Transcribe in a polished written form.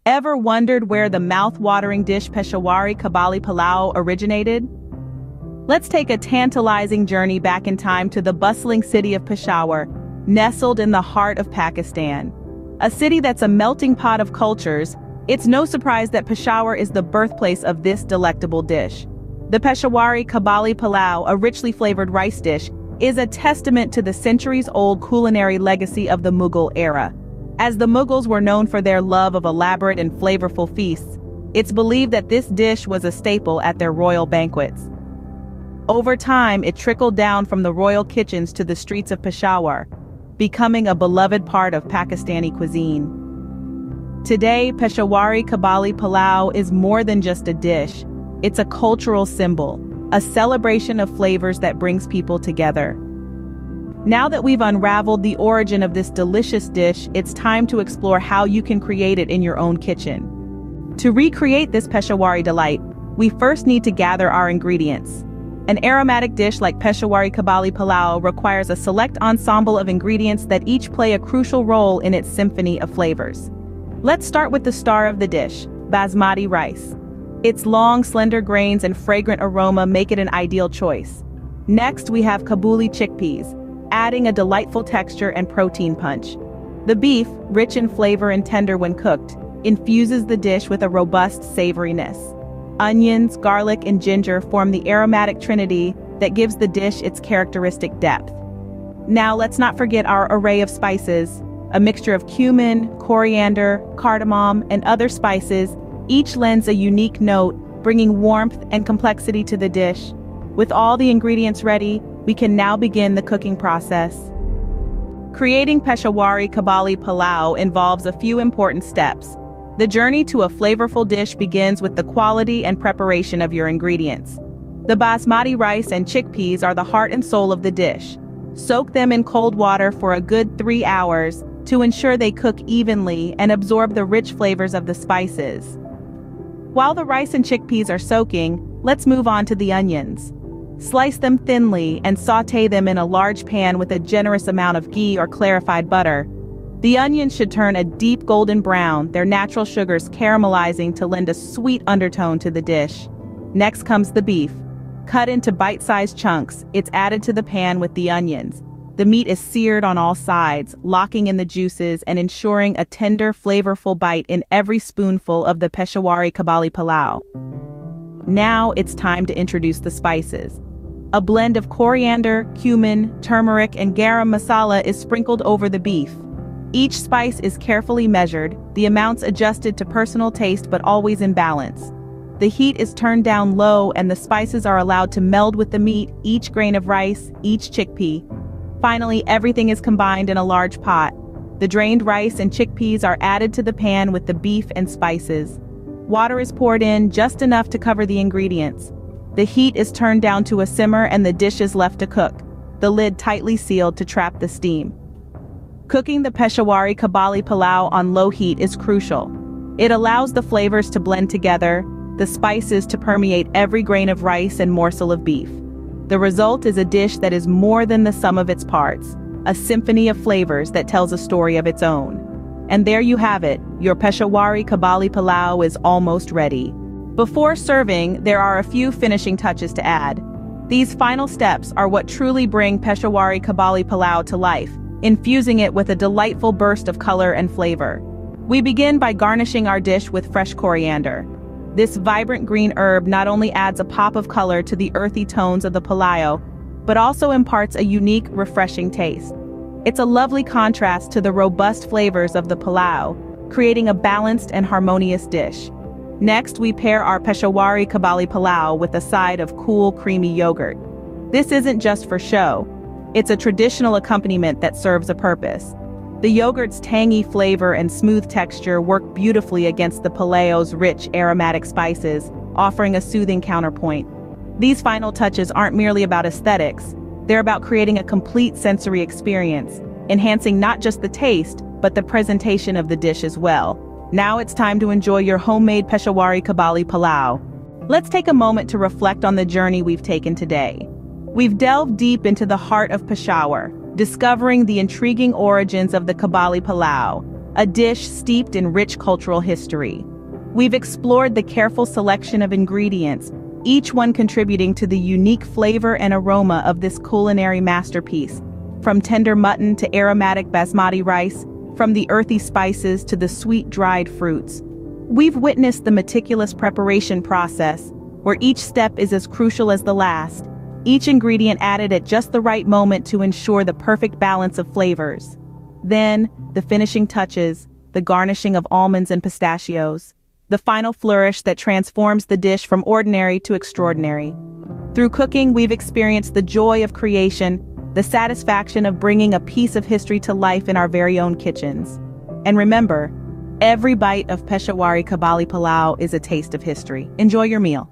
Ever wondered where the mouth-watering dish Peshawari Kabuli Pulao originated? Let's take a tantalizing journey back in time to the bustling city of Peshawar, nestled in the heart of Pakistan. A city that's a melting pot of cultures. It's no surprise that Peshawar is the birthplace of this delectable dish. The Peshawari Kabuli Pulao, a richly flavored rice dish, is a testament to the centuries-old culinary legacy of the Mughal era. As the Mughals were known for their love of elaborate and flavorful feasts, it's believed that this dish was a staple at their royal banquets. Over time, it trickled down from the royal kitchens to the streets of Peshawar, becoming a beloved part of Pakistani cuisine. Today, Peshawari Kabuli Pulao is more than just a dish. It's a cultural symbol, a celebration of flavors that brings people together. Now that we've unraveled the origin of this delicious dish, it's time to explore how you can create it in your own kitchen. To recreate this Peshawari delight, we first need to gather our ingredients. An aromatic dish like Peshawari Kabuli Pulao requires a select ensemble of ingredients that each play a crucial role in its symphony of flavors. Let's start with the star of the dish, basmati rice. Its long, slender grains and fragrant aroma make it an ideal choice. Next, we have Kabuli chickpeas, adding a delightful texture and protein punch. The beef, rich in flavor and tender when cooked, infuses the dish with a robust savoriness. Onions, garlic, and ginger form the aromatic trinity that gives the dish its characteristic depth. Now let's not forget our array of spices, a mixture of cumin, coriander, cardamom, and other spices. Each lends a unique note, bringing warmth and complexity to the dish. With all the ingredients ready, we can now begin the cooking process. Creating Peshawari Kabuli Pulao involves a few important steps. The journey to a flavorful dish begins with the quality and preparation of your ingredients. The basmati rice and chickpeas are the heart and soul of the dish. Soak them in cold water for a good 3 hours to ensure they cook evenly and absorb the rich flavors of the spices. While the rice and chickpeas are soaking, let's move on to the onions. Slice them thinly and sauté them in a large pan with a generous amount of ghee or clarified butter. The onions should turn a deep golden brown, their natural sugars caramelizing to lend a sweet undertone to the dish. Next comes the beef. Cut into bite-sized chunks, it's added to the pan with the onions. The meat is seared on all sides, locking in the juices and ensuring a tender, flavorful bite in every spoonful of the Peshawari Kabuli Pulao. Now it's time to introduce the spices. A blend of coriander, cumin, turmeric, and garam masala is sprinkled over the beef. Each spice is carefully measured, the amounts adjusted to personal taste but always in balance. The heat is turned down low and the spices are allowed to meld with the meat, each grain of rice, each chickpea. Finally, everything is combined in a large pot. The drained rice and chickpeas are added to the pan with the beef and spices. Water is poured in, just enough to cover the ingredients. The heat is turned down to a simmer and the dish is left to cook, the lid tightly sealed to trap the steam. Cooking the Peshawari Kabuli Pulao on low heat is crucial. It allows the flavors to blend together, the spices to permeate every grain of rice and morsel of beef. The result is a dish that is more than the sum of its parts, a symphony of flavors that tells a story of its own. And there you have it, your Peshawari Kabuli Pulao is almost ready. Before serving, there are a few finishing touches to add. These final steps are what truly bring Peshawari Kabuli Pulao to life, infusing it with a delightful burst of color and flavor. We begin by garnishing our dish with fresh coriander. This vibrant green herb not only adds a pop of color to the earthy tones of the pulao, but also imparts a unique, refreshing taste. It's a lovely contrast to the robust flavors of the pulao, creating a balanced and harmonious dish. Next, we pair our Peshawari Kabuli Pulao with a side of cool, creamy yogurt. This isn't just for show. It's a traditional accompaniment that serves a purpose. The yogurt's tangy flavor and smooth texture work beautifully against the pulao's rich, aromatic spices, offering a soothing counterpoint. These final touches aren't merely about aesthetics. They're about creating a complete sensory experience, enhancing not just the taste, but the presentation of the dish as well. Now it's time to enjoy your homemade Peshawari Kabuli Pulao. Let's take a moment to reflect on the journey we've taken today. We've delved deep into the heart of Peshawar, discovering the intriguing origins of the Kabuli Pulao, a dish steeped in rich cultural history. We've explored the careful selection of ingredients, each one contributing to the unique flavor and aroma of this culinary masterpiece. From tender mutton to aromatic basmati rice, from the earthy spices to the sweet dried fruits. We've witnessed the meticulous preparation process, where each step is as crucial as the last, each ingredient added at just the right moment to ensure the perfect balance of flavors. Then, the finishing touches, the garnishing of almonds and pistachios, the final flourish that transforms the dish from ordinary to extraordinary. Through cooking, we've experienced the joy of creation, the satisfaction of bringing a piece of history to life in our very own kitchens. And remember, every bite of Peshawari Kabuli Pulao is a taste of history. Enjoy your meal.